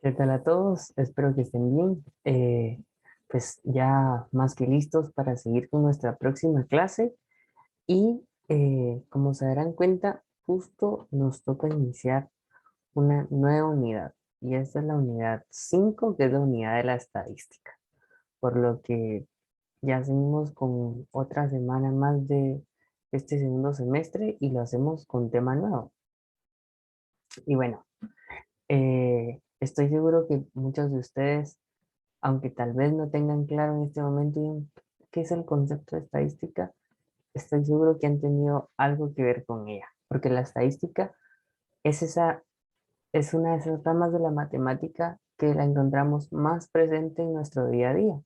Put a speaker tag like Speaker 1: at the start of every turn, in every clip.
Speaker 1: ¿Qué tal a todos? Espero que estén bien. Pues ya más que listos para seguir con nuestra próxima clase y como se darán cuenta, justo nos toca iniciar una nueva unidad y esta es la unidad 5, que es la unidad de la estadística, por lo que ya seguimos con otra semana más de este segundo semestre y lo hacemos con tema nuevo. Y bueno, estoy seguro que muchos de ustedes, aunque tal vez no tengan claro en este momento qué es el concepto de estadística, estoy seguro que han tenido algo que ver con ella, porque la estadística es es una de esas ramas de la matemática que la encontramos más presente en nuestro día a día.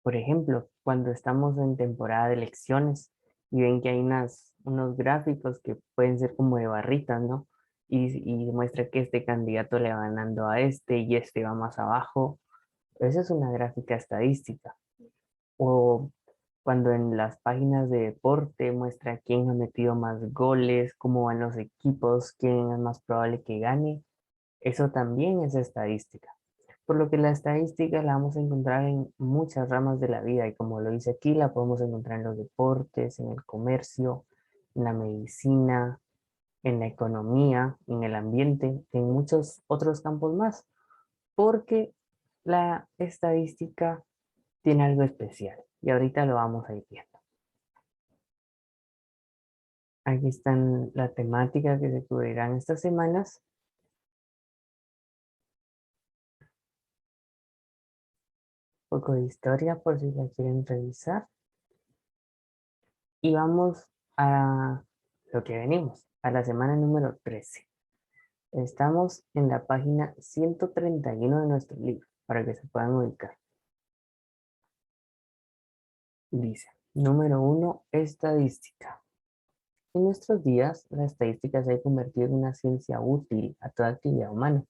Speaker 1: Por ejemplo, cuando estamos en temporada de elecciones y ven que hay unos gráficos que pueden ser como de barritas, ¿no? Y demuestra que este candidato le va ganando a este y este va más abajo. Esa es una gráfica estadística. O cuando en las páginas de deporte muestra quién ha metido más goles, cómo van los equipos, quién es más probable que gane. Eso también es estadística. Por lo que la estadística la vamos a encontrar en muchas ramas de la vida y como lo dice aquí, la podemos encontrar en los deportes, en el comercio, en la medicina, en la economía, en el ambiente, en muchos otros campos más, porque la estadística tiene algo especial y ahorita lo vamos a ir viendo. Aquí están la temática que se cubrirán estas semanas. Un poco de historia por si la quieren revisar. Y vamos a lo que venimos, a la semana número 13. Estamos en la página 131 de nuestro libro, para que se puedan ubicar. Dice, número 1, estadística. En nuestros días, la estadística se ha convertido en una ciencia útil a toda actividad humana.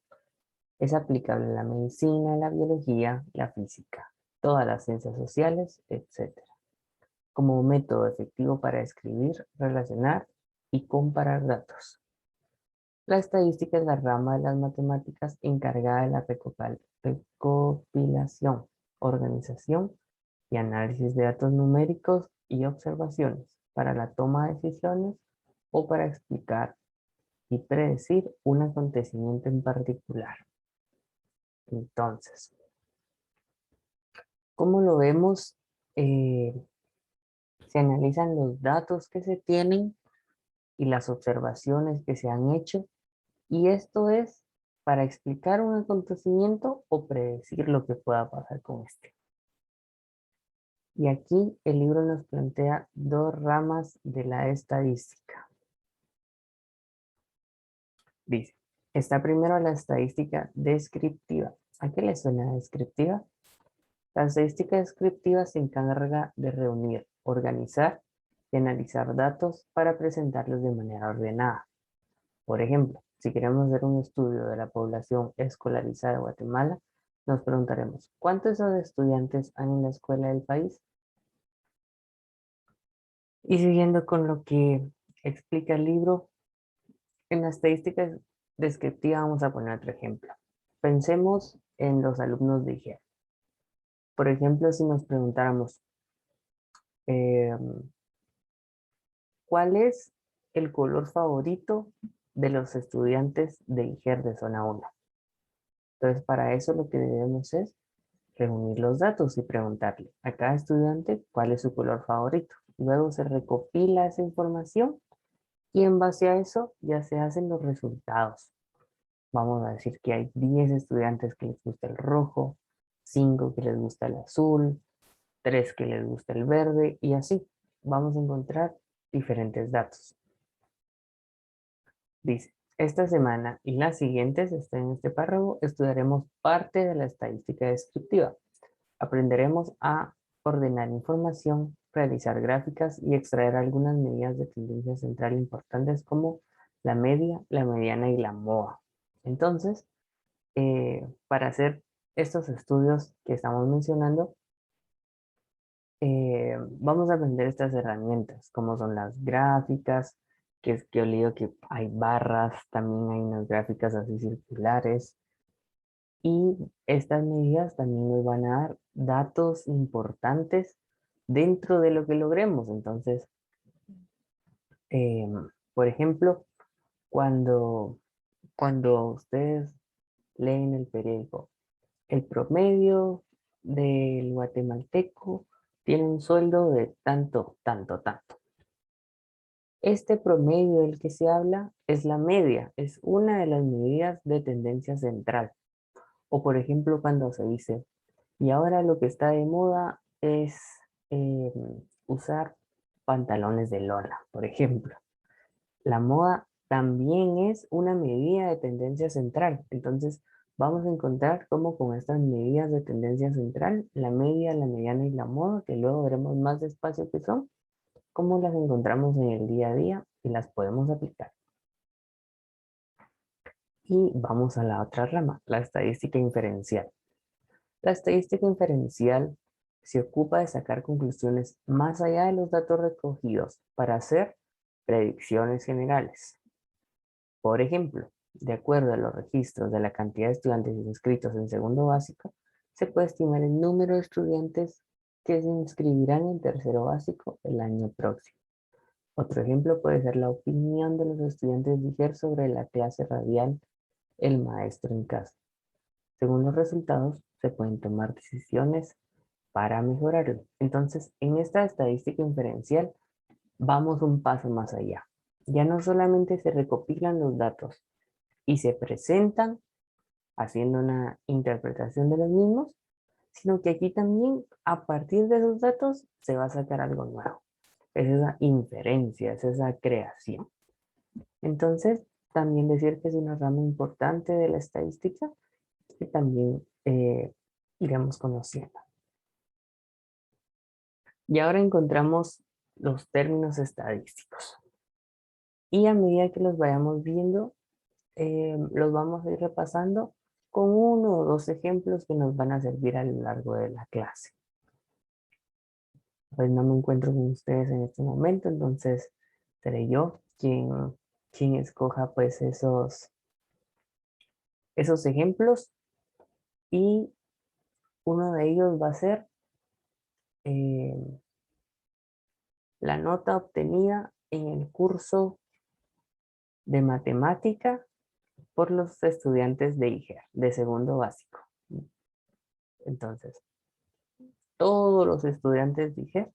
Speaker 1: Es aplicable en la medicina, la biología, la física, todas las ciencias sociales, etc. Como un método efectivo para escribir, relacionar y comparar datos. La estadística es la rama de las matemáticas encargada de la recopilación, organización y análisis de datos numéricos y observaciones para la toma de decisiones o para explicar y predecir un acontecimiento en particular. Entonces, como lo vemos, eh, se analizan los datos que se tienen y las observaciones que se han hecho, y esto es para explicar un acontecimiento o predecir lo que pueda pasar con este. Y aquí el libro nos plantea dos ramas de la estadística. Dice, está primero la estadística descriptiva. ¿A qué le suena descriptiva? La estadística descriptiva se encarga de reunir, organizar y analizar datos para presentarlos de manera ordenada. Por ejemplo, si queremos hacer un estudio de la población escolarizada de Guatemala, nos preguntaremos, ¿cuántos estudiantes hay en la escuela del país? Y siguiendo con lo que explica el libro, en la estadística descriptiva vamos a poner otro ejemplo. Pensemos en los alumnos de IGER. Por ejemplo, si nos preguntáramos, eh, ¿cuál es el color favorito de los estudiantes de IGER de zona 1? Entonces, para eso lo que debemos es reunir los datos y preguntarle a cada estudiante cuál es su color favorito. Luego se recopila esa información y en base a eso ya se hacen los resultados. Vamos a decir que hay 10 estudiantes que les gusta el rojo, 5 que les gusta el azul, 3 que les gusta el verde y así vamos a encontrar diferentes datos. Dice, esta semana y las siguientes, está en este párrafo, estudiaremos parte de la estadística descriptiva. Aprenderemos a ordenar información, realizar gráficas y extraer algunas medidas de tendencia central importantes como la media, la mediana y la MOA. Entonces, para hacer estos estudios que estamos mencionando, vamos a aprender estas herramientas, como son las gráficas, que es que he leído que hay barras, también hay unas gráficas así circulares, Y estas medidas también nos van a dar datos importantes dentro de lo que logremos. Entonces, por ejemplo, cuando, cuando ustedes leen el periódico, el promedio del guatemalteco tiene un sueldo de tanto, tanto, tanto. Este promedio del que se habla es la media, es una de las medidas de tendencia central. O por ejemplo, cuando se dice, y ahora lo que está de moda es eh, usar pantalones de lona, por ejemplo. La moda también es una medida de tendencia central. Entonces, vamos a encontrar cómo con estas medidas de tendencia central, la media, la mediana y la moda, que luego veremos más despacio que son, cómo las encontramos en el día a día y las podemos aplicar. Y vamos a la otra rama, la estadística inferencial. La estadística inferencial se ocupa de sacar conclusiones más allá de los datos recogidos para hacer predicciones generales. Por ejemplo, de acuerdo a los registros de la cantidad de estudiantes inscritos en segundo básico, se puede estimar el número de estudiantes que se inscribirán en tercero básico el año próximo. Otro ejemplo puede ser la opinión de los estudiantes de IGER sobre la clase radial El maestro en casa. Según los resultados, se pueden tomar decisiones para mejorarlo. Entonces, en esta estadística inferencial, vamos un paso más allá. Ya no solamente se recopilan los datos y se presentan haciendo una interpretación de los mismos, sino que aquí también a partir de esos datos se va a sacar algo nuevo. Es esa inferencia, es esa creación. Entonces, también decir que es una rama importante de la estadística que también iremos conociendo. Y ahora encontramos los términos estadísticos. Y a medida que los vayamos viendo, los vamos a ir repasando con uno o dos ejemplos que nos van a servir a lo largo de la clase. Pues no me encuentro con ustedes en este momento, entonces seré yo quien escoja pues esos ejemplos y uno de ellos va a ser eh, la nota obtenida en el curso de matemática por los estudiantes de IGER, de segundo básico. Entonces, todos los estudiantes de IGER,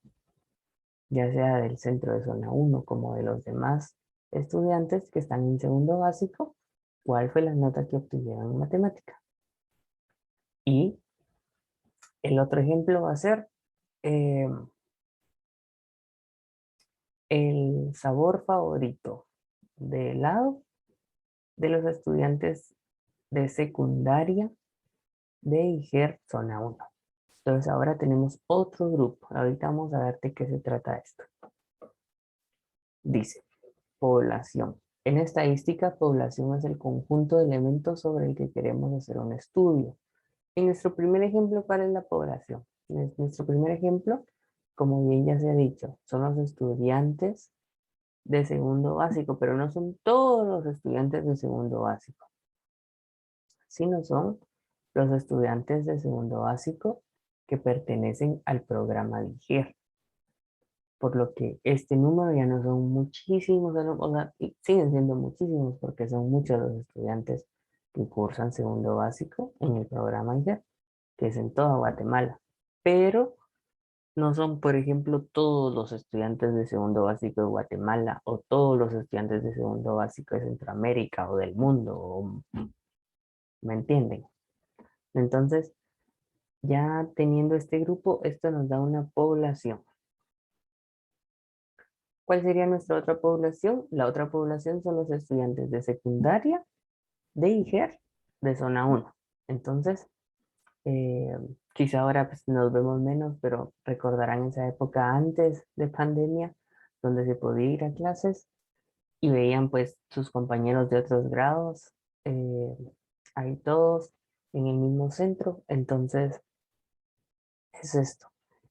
Speaker 1: ya sea del centro de zona 1 como de los demás estudiantes que están en segundo básico, cuál fue la nota que obtuvieron en matemática. Y el otro ejemplo va a ser eh, el sabor favorito de helado de los estudiantes de secundaria de IGER zona 1. Entonces ahora tenemos otro grupo. Ahorita vamos a ver de qué se trata esto. Dice, población. En estadística, población es el conjunto de elementos sobre el que queremos hacer un estudio. En nuestro primer ejemplo, ¿cuál es la población? Nuestro primer ejemplo, como bien ya se ha dicho, son los estudiantes de segundo básico, pero no son todos los estudiantes de segundo básico, sino son los estudiantes de segundo básico que pertenecen al programa de IGER. Por lo que este número ya no son muchísimos, o sea, siguen siendo muchísimos porque son muchos los estudiantes que cursan segundo básico en el programa IGER, que es en toda Guatemala. Pero no son, por ejemplo, todos los estudiantes de segundo básico de Guatemala o todos los estudiantes de segundo básico de Centroamérica o del mundo, ¿me entienden? Entonces, ya teniendo este grupo, esto nos da una población. ¿Cuál sería nuestra otra población? La otra población son los estudiantes de secundaria, de IGER, de zona 1. Entonces, eh, quizá ahora pues, nos vemos menos, pero recordarán esa época antes de pandemia, donde se podía ir a clases y veían pues sus compañeros de otros grados, eh, ahí todos en el mismo centro. Entonces, es esto.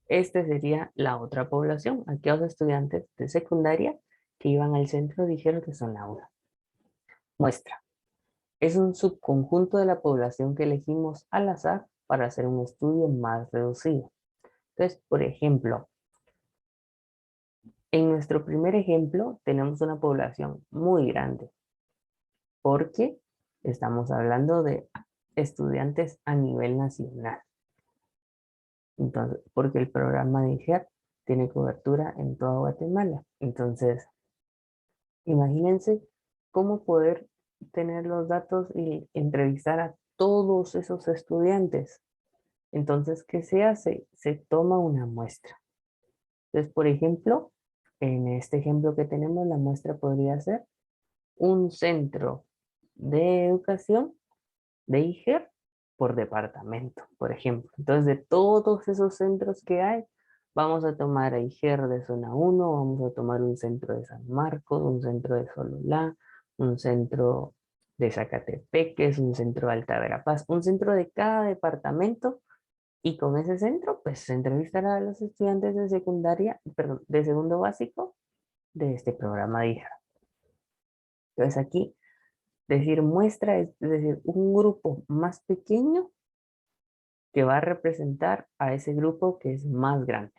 Speaker 1: Este sería la otra población, aquellos estudiantes de secundaria que iban al centro dijeron que son la una. Muestra. Es un subconjunto de la población que elegimos al azar para hacer un estudio más reducido. Entonces, por ejemplo, en nuestro primer ejemplo tenemos una población muy grande porque estamos hablando de estudiantes a nivel nacional. Entonces, porque el programa de IGER tiene cobertura en toda Guatemala. Entonces, imagínense cómo poder tener los datos y entrevistar a todos esos estudiantes. Entonces, ¿qué se hace? Se toma una muestra. Entonces, por ejemplo, en este ejemplo que tenemos, la muestra podría ser un centro de educación de IGER por departamento, por ejemplo. Entonces, de todos esos centros que hay, vamos a tomar a IGER de zona 1, vamos a tomar un centro de San Marcos, un centro de Sololá, un centro de Zacatepeques, un centro de Alta Verapaz, un centro de cada departamento, y con ese centro, pues se entrevistará a los estudiantes de secundaria, perdón, de segundo básico de este programa de IGER. Entonces aquí, decir muestra es decir, un grupo más pequeño que va a representar a ese grupo que es más grande,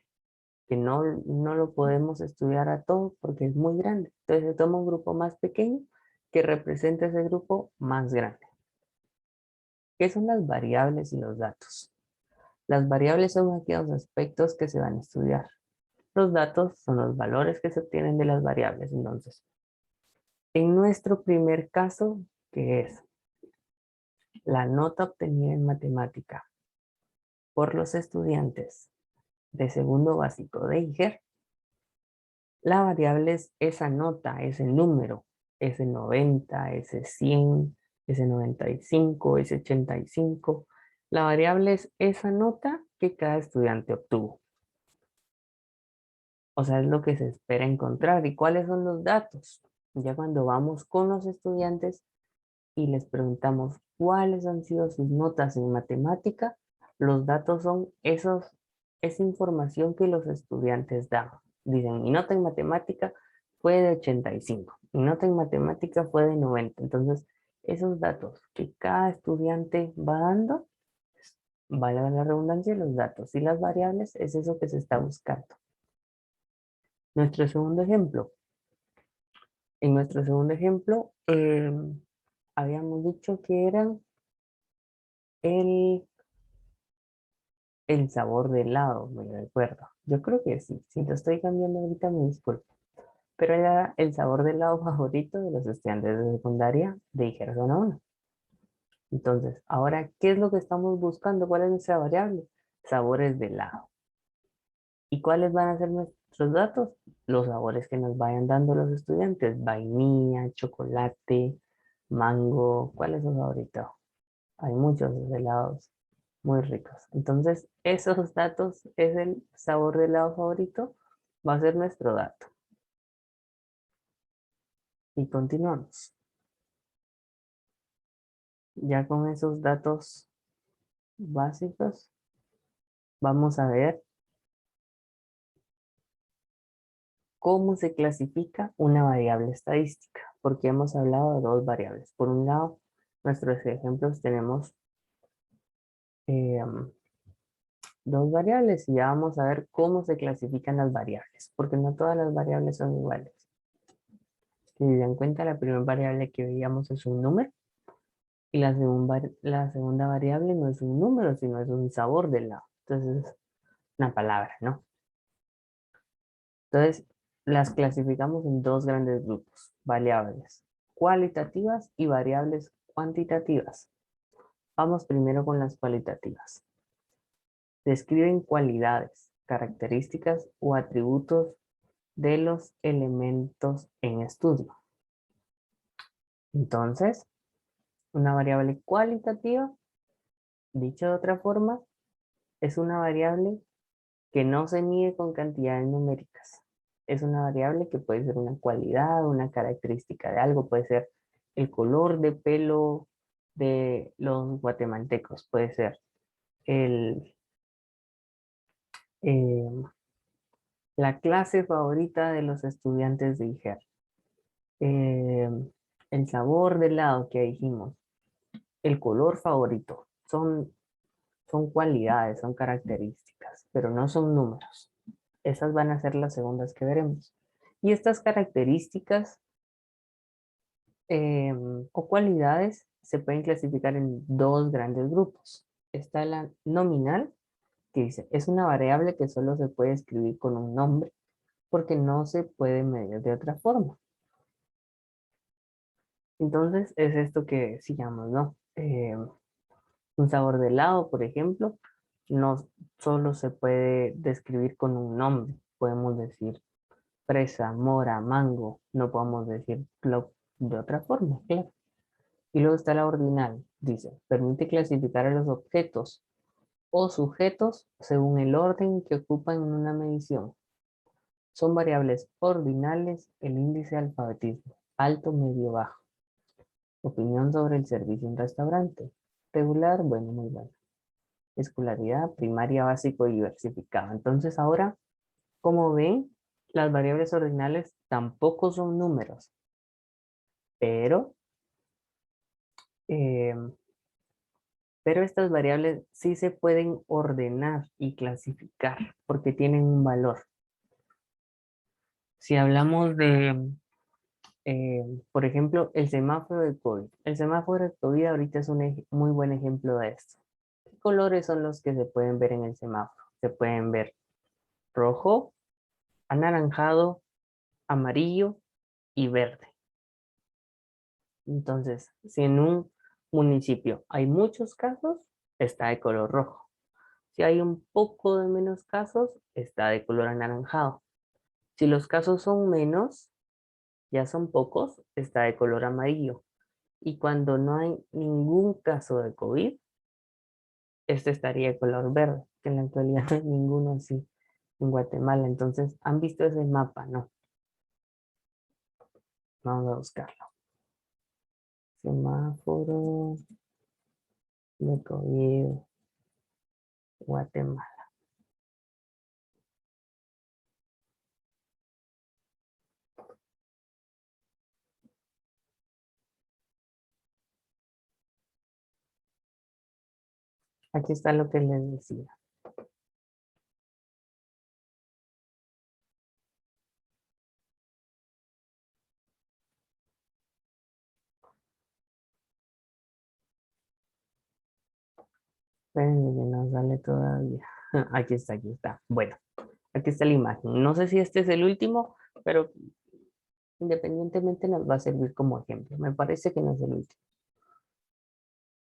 Speaker 1: que no lo podemos estudiar a todos porque es muy grande. Entonces se toma un grupo más pequeño que representa ese grupo más grande. ¿Qué son las variables y los datos? Las variables son aquellos aspectos que se van a estudiar. Los datos son los valores que se obtienen de las variables. Entonces, en nuestro primer caso, que es la nota obtenida en matemática por los estudiantes de segundo básico de IGER, la variable es esa nota, ese número, ese 90, ese 100, ese 95, ese 85. La variable es esa nota que cada estudiante obtuvo. O sea, es lo que se espera encontrar. ¿Y cuáles son los datos? Ya cuando vamos con los estudiantes y les preguntamos cuáles han sido sus notas en matemática, los datos son esa información que los estudiantes dan. Dicen, mi nota en matemática fue de 85, mi nota en matemática fue de 90. Entonces, esos datos que cada estudiante va dando, valga la redundancia, los datos y las variables, es eso que se está buscando. Nuestro segundo ejemplo. En nuestro segundo ejemplo, habíamos dicho que eran el, el sabor de helado, me recuerdo. Yo creo que sí. Si lo estoy cambiando ahorita, me disculpo. Pero era el sabor de helado favorito de los estudiantes de secundaria de IGER Zona 1. Entonces, ahora, ¿qué es lo que estamos buscando? ¿Cuál es nuestra variable? Sabores de helado. ¿Y cuáles van a ser nuestros datos? Los sabores que nos vayan dando los estudiantes. Vainilla, chocolate, mango. ¿Cuál es su favorito? Hay muchos helados muy ricos. Entonces, esos datos es el sabor de helado favorito. Va a ser nuestro dato. Y continuamos. Ya con esos datos básicos, vamos a ver cómo se clasifica una variable estadística, porque hemos hablado de dos variables. Por un lado, nuestros ejemplos tenemos eh, dos variables y ya vamos a ver cómo se clasifican las variables, porque no todas las variables son iguales. Si se dan cuenta, la primera variable que veíamos es un número y la segunda variable no es un número, sino es un sabor de helado. Entonces, es una palabra, ¿no? Entonces, las clasificamos en dos grandes grupos, variables cualitativas y variables cuantitativas. Vamos primero con las cualitativas. Describen cualidades, características o atributos de los elementos en estudio. Entonces, una variable cualitativa, dicho de otra forma, es una variable que no se mide con cantidades numéricas. Es una variable que puede ser una cualidad, una característica de algo, puede ser el color de pelo de los guatemaltecos, puede ser el, eh, la clase favorita de los estudiantes de IGER, eh, el sabor del helado que dijimos, el color favorito. Son cualidades, son características, pero no son números. Esas van a ser las segundas que veremos. Y estas características o cualidades se pueden clasificar en dos grandes grupos. Está la nominal, que dice, es una variable que solo se puede escribir con un nombre porque no se puede medir de otra forma. Entonces es esto que decíamos, ¿no? Un sabor de helado, por ejemplo, no solo se puede describir con un nombre. Podemos decir fresa, mora, mango. No podemos decir de otra forma, claro. Y luego está la ordinal. Dice, permite clasificar a los objetos o sujetos según el orden que ocupan en una medición. Son variables ordinales el índice de alfabetismo, alto, medio, bajo. Opinión sobre el servicio en restaurante. Regular, bueno, muy bueno. Escolaridad, primaria, básico y diversificado. Entonces ahora, como ven, las variables ordinales tampoco son números, pero, eh, pero estas variables sí se pueden ordenar y clasificar porque tienen un valor. Si hablamos de, por ejemplo, el semáforo de COVID. El semáforo de COVID ahorita es un muy buen ejemplo de esto. ¿Qué colores son los que se pueden ver en el semáforo? Se pueden ver rojo, anaranjado, amarillo y verde. Entonces, si en un municipio hay muchos casos, está de color rojo. Si hay un poco de menos casos, está de color anaranjado. Si los casos son menos, ya son pocos, está de color amarillo. Y cuando no hay ningún caso de COVID, este estaría de color verde, que en la actualidad no hay ninguno así en Guatemala. Entonces, ¿han visto ese mapa? No. Vamos a buscarlo. Semáforo de COVID, Guatemala. Aquí está lo que les decía. Espérenme que no sale todavía. Aquí está, aquí está. Bueno, aquí está la imagen. No sé si este es el último, pero independientemente nos va a servir como ejemplo. Me parece que no es el último.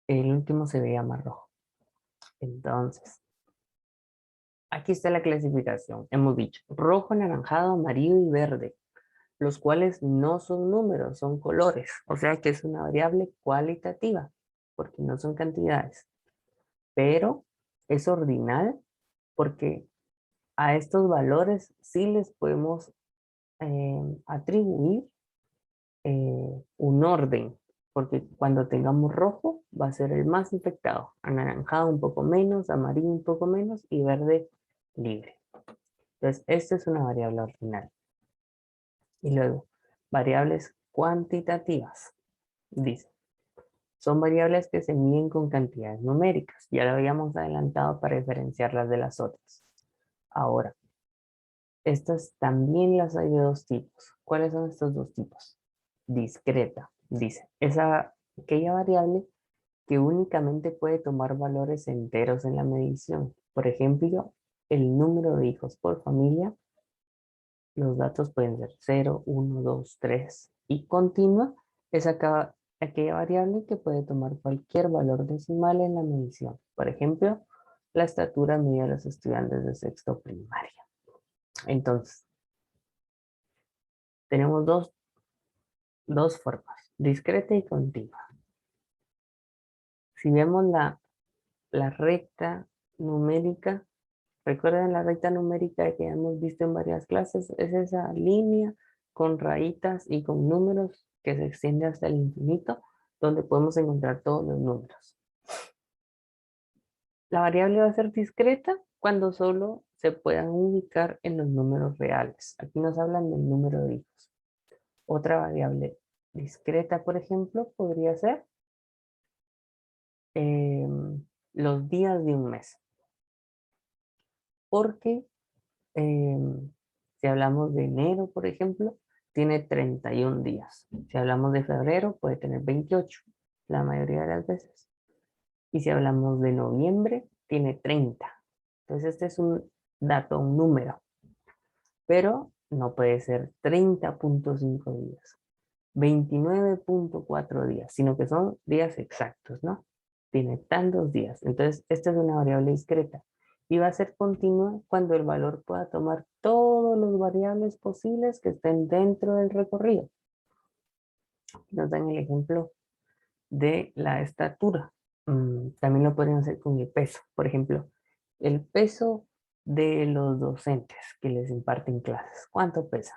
Speaker 1: El último se veía más rojo. Entonces, aquí está la clasificación. Hemos dicho rojo, anaranjado, amarillo y verde, los cuales no son números, son colores. O sea que es una variable cualitativa, porque no son cantidades. Pero es ordinal porque a estos valores sí les podemos atribuir un orden, porque cuando tengamos rojo va a ser el más infectado, anaranjado un poco menos, amarillo un poco menos y verde libre. Entonces, esta es una variable ordinal. Y luego, variables cuantitativas. Dice, son variables que se miden con cantidades numéricas. Ya lo habíamos adelantado para diferenciarlas de las otras. Ahora, estas también las hay de dos tipos. ¿Cuáles son estos dos tipos? Discreta, dice, aquella variable que únicamente puede tomar valores enteros en la medición. Por ejemplo, el número de hijos por familia. Los datos pueden ser 0, 1, 2, 3 y continua es aquella variable que puede tomar cualquier valor decimal en la medición. Por ejemplo, la estatura media de los estudiantes de sexto primaria. Entonces, tenemos dos formas, discreta y continua. Si vemos la recta numérica, recuerden la recta numérica que hemos visto en varias clases, es esa línea con rayitas y con números que se extiende hasta el infinito, donde podemos encontrar todos los números. La variable va a ser discreta cuando solo se puedan ubicar en los números reales. Aquí nos hablan del número de hijos. Otra variable discreta, por ejemplo, podría ser los días de un mes. Porque si hablamos de enero, por ejemplo, tiene 31 días. Si hablamos de febrero, puede tener 28, la mayoría de las veces. Y si hablamos de noviembre, tiene 30. Entonces este es un dato, un número, pero no puede ser 30.5 días, 29.4 días, sino que son días exactos, ¿no? Tiene tantos días. Entonces, esta es una variable discreta y va a ser continua cuando el valor pueda tomar todos los variables posibles que estén dentro del recorrido. Nos dan el ejemplo de la estatura. También lo podrían hacer con el peso. Por ejemplo, el peso de los docentes que les imparten clases. ¿Cuánto pesa?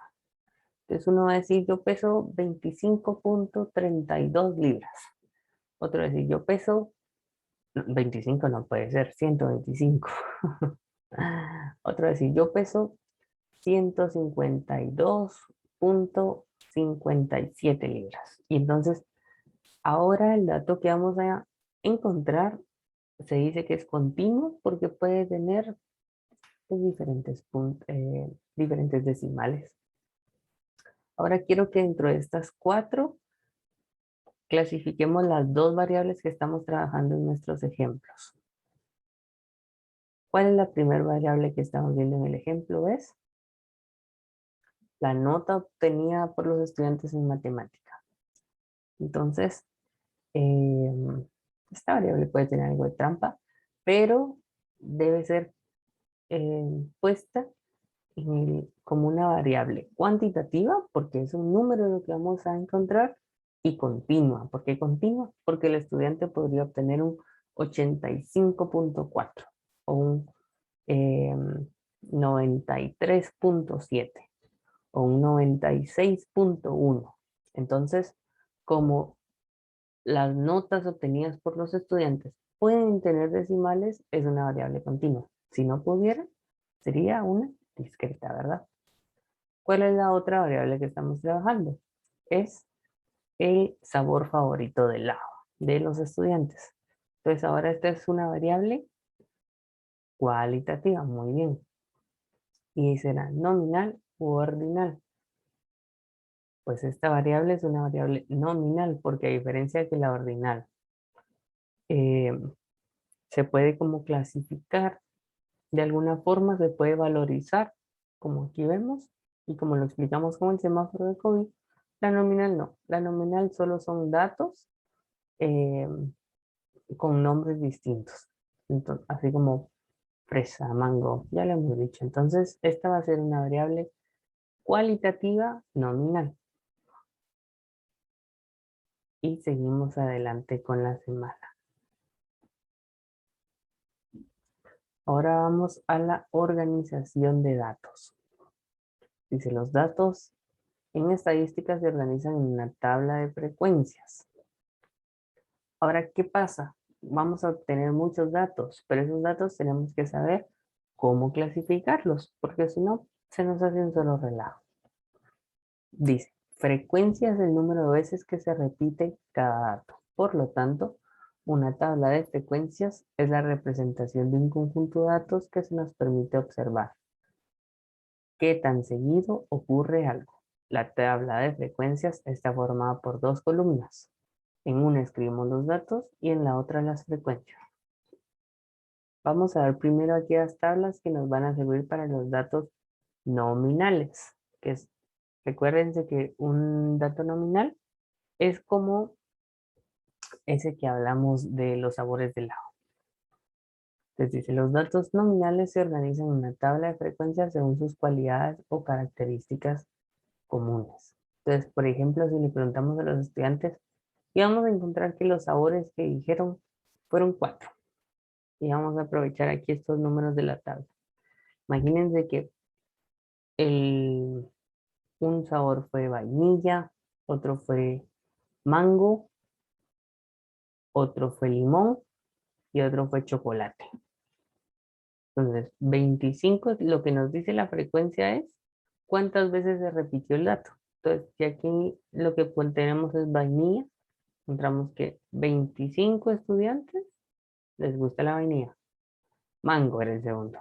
Speaker 1: Entonces uno va a decir, yo peso 25.32 libras. Otro va a decir, yo peso, 25 no puede ser, 125. Otro va a decir, yo peso 152.57 libras. Y entonces, ahora el dato que vamos a encontrar se dice que es continuo porque puede tener pues, diferentes decimales. Ahora quiero que dentro de estas cuatro clasifiquemos las dos variables que estamos trabajando en nuestros ejemplos. ¿Cuál es la primera variable que estamos viendo en el ejemplo? Es la nota obtenida por los estudiantes en matemática. Entonces, esta variable puede tener algo de trampa, pero debe ser puesta como una variable cuantitativa, porque es un número lo que vamos a encontrar, y continua. ¿Por qué continua? Porque el estudiante podría obtener un 85.4 o un 93.7 o un 96.1. Entonces, como las notas obtenidas por los estudiantes pueden tener decimales, es una variable continua. Si no pudiera, sería una discreta, ¿verdad? ¿Cuál es la otra variable que estamos trabajando? Es el sabor favorito del helado de los estudiantes. Entonces ahora esta es una variable cualitativa, muy bien. Y será nominal u ordinal. Pues esta variable es una variable nominal porque a diferencia que la ordinal eh, se puede como clasificar de alguna forma, se puede valorizar como aquí vemos y como lo explicamos con el semáforo de COVID. La nominal no, la nominal solo son datos eh, con nombres distintos. Entonces, así como fresa, mango, ya lo hemos dicho. Entonces, esta va a ser una variable cualitativa nominal. Y seguimos adelante con la semana. Ahora vamos a la organización de datos. Dice, los datos en estadística se organizan en una tabla de frecuencias. Ahora, ¿qué pasa? Vamos a obtener muchos datos, pero esos datos tenemos que saber cómo clasificarlos, porque si no, se nos hace un solo relajo. Dice, frecuencia es el número de veces que se repite cada dato. Por lo tanto, una tabla de frecuencias es la representación de un conjunto de datos que se nos permite observar qué tan seguido ocurre algo. La tabla de frecuencias está formada por dos columnas. En una escribimos los datos y en la otra las frecuencias. Vamos a ver primero aquellas tablas que nos van a servir para los datos nominales, que es, recuérdense que un dato nominal es como ese que hablamos de los sabores del helado. Entonces dice, los datos nominales se organizan en una tabla de frecuencias según sus cualidades o características comunes. Entonces, por ejemplo, si le preguntamos a los estudiantes, y vamos a encontrar que los sabores que dijeron fueron 4. Y vamos a aprovechar aquí estos números de la tabla. Imagínense que un sabor fue vainilla, otro fue mango, otro fue limón y otro fue chocolate. Entonces, 25, lo que nos dice la frecuencia es cuántas veces se repitió el dato. Entonces, si aquí lo que tenemos es vainilla, Encontramos que 25 estudiantes les gusta la vainilla. Mango era el segundo.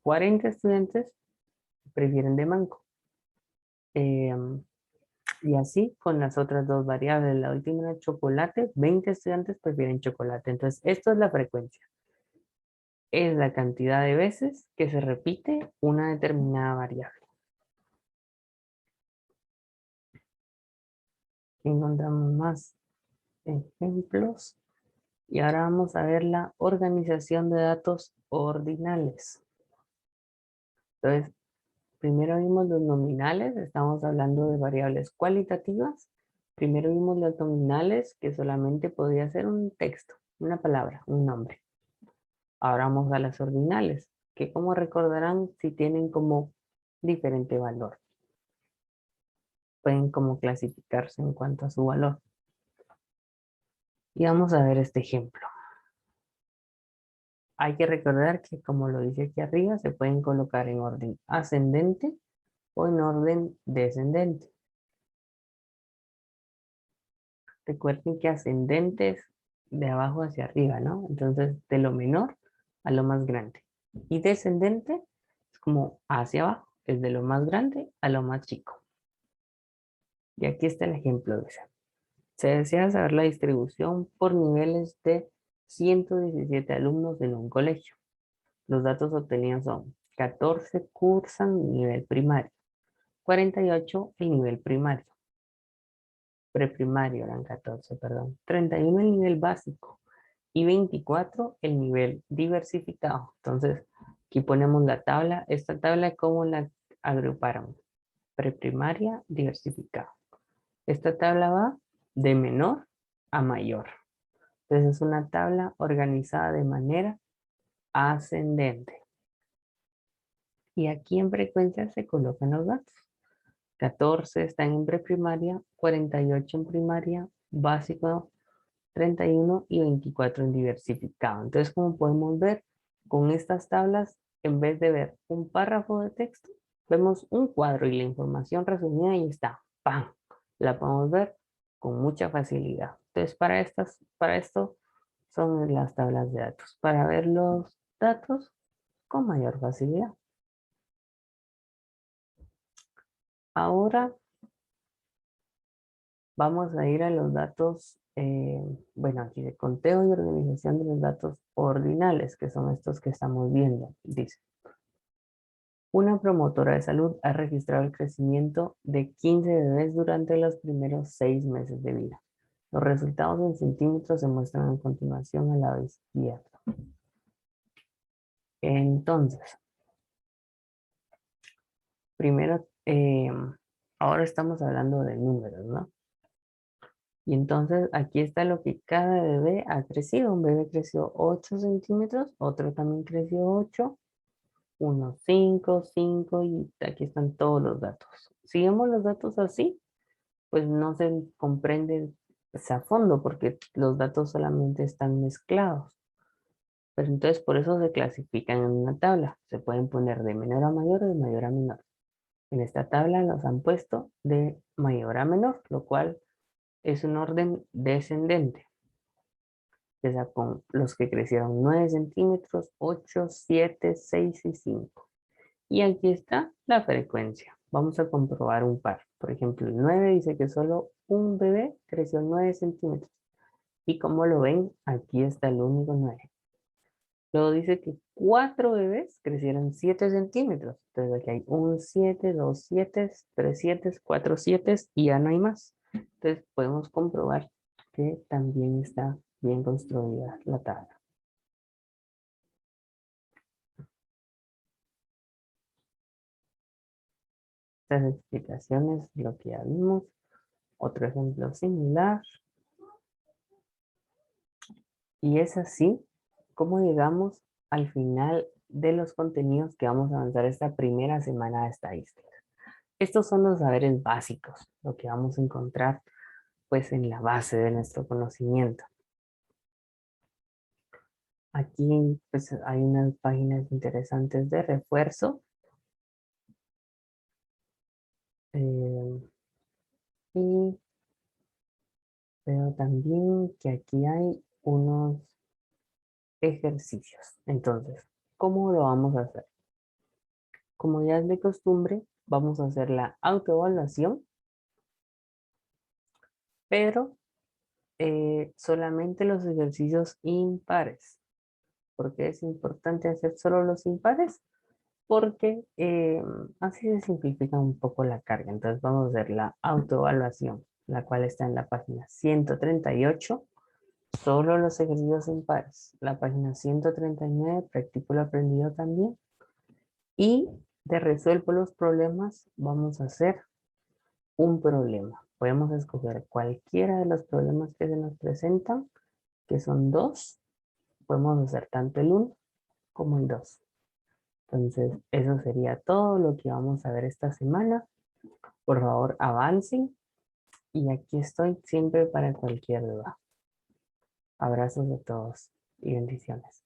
Speaker 1: 40 estudiantes prefieren de mango. Em, y así con las otras dos variables. La última era chocolate. 20 estudiantes prefieren chocolate. Entonces, esto es la frecuencia. Es la cantidad de veces que se repite una determinada variable. Encontramos más ejemplos. Y ahora vamos a ver la organización de datos ordinales. Entonces, primero vimos los nominales, estamos hablando de variables cualitativas. Primero vimos los nominales, que solamente podía ser un texto, una palabra, un nombre. Ahora vamos a las ordinales, que como recordarán, si tienen como diferente valor. Pueden como clasificarse en cuanto a su valor. Y vamos a ver este ejemplo. Hay que recordar que, como lo dice aquí arriba, se pueden colocar en orden ascendente o en orden descendente. Recuerden que ascendente es de abajo hacia arriba, ¿no? Entonces, de lo menor a lo más grande. Y descendente es como hacia abajo, es de lo más grande a lo más chico. Y aquí está el ejemplo de ese. Se desea saber la distribución por niveles de 117 alumnos en un colegio. Los datos obtenidos son 14 cursan nivel primario, 48 el nivel primario, preprimario eran 14, perdón, 31 el nivel básico y 24 el nivel diversificado. Entonces, aquí ponemos la tabla. Esta tabla, ¿cómo la agruparon? Preprimaria, diversificado. Esta tabla va de menor a mayor. Entonces, es una tabla organizada de manera ascendente. Y aquí en frecuencia se colocan los datos. 14 están en preprimaria, 48 en primaria, básico 31 y 24 en diversificado. Entonces, como podemos ver, con estas tablas, en vez de ver un párrafo de texto, vemos un cuadro y la información resumida y está. ¡Pam! La podemos ver con mucha facilidad. Entonces, para esto son las tablas de datos, para ver los datos con mayor facilidad. Ahora vamos a ir a los datos, bueno, aquí de conteo y organización de los datos ordinales, que son estos que estamos viendo. Dice, una promotora de salud ha registrado el crecimiento de 15 bebés durante los primeros 6 meses de vida. Los resultados en centímetros se muestran a continuación al lado izquierdo. Entonces, primero, ahora estamos hablando de números, ¿no? Y entonces aquí está lo que cada bebé ha crecido. Un bebé creció 8 centímetros, otro también creció 8, uno 5, 5 y aquí están todos los datos. Si vemos los datos así, pues no se comprende a fondo porque los datos solamente están mezclados. Pero entonces por eso se clasifican en una tabla. Se pueden poner de menor a mayor o de mayor a menor. En esta tabla los han puesto de mayor a menor, lo cual es un orden descendente. Empieza con los que crecieron 9 centímetros, 8, 7, 6 y 5. Y aquí está la frecuencia. Vamos a comprobar un par. Por ejemplo, el 9 dice que solo un bebé creció 9 centímetros. Y como lo ven, aquí está el único 9. Luego dice que 4 bebés crecieron 7 centímetros. Entonces aquí hay un 7, 2 7, 3 7, 4 7 y ya no hay más. Entonces podemos comprobar que también está bien construida la tabla. Estas explicaciones, lo que ya vimos. Otro ejemplo similar. Y es así como llegamos al final de los contenidos que vamos a avanzar esta primera semana de estadística. Estos son los saberes básicos, lo que vamos a encontrar pues en la base de nuestro conocimiento. Aquí pues hay unas páginas interesantes de refuerzo. Y Veo también que aquí hay unos ejercicios. Entonces, ¿cómo lo vamos a hacer? Como ya es de costumbre, vamos a hacer la autoevaluación, pero solamente los ejercicios impares. ¿Por qué es importante hacer solo los impares? Porque así se simplifica un poco la carga. Entonces vamos a hacer la autoevaluación, la cual está en la página 138, solo los ejercicios impares. La página 139, practico lo aprendido también. Y de resuelvo los problemas, vamos a hacer un problema. Podemos escoger cualquiera de los problemas que se nos presentan, que son dos. Podemos hacer tanto el uno como el 2. Entonces, eso sería todo lo que vamos a ver esta semana. Por favor, avancen y aquí estoy siempre para cualquier duda. Abrazos a todos y bendiciones.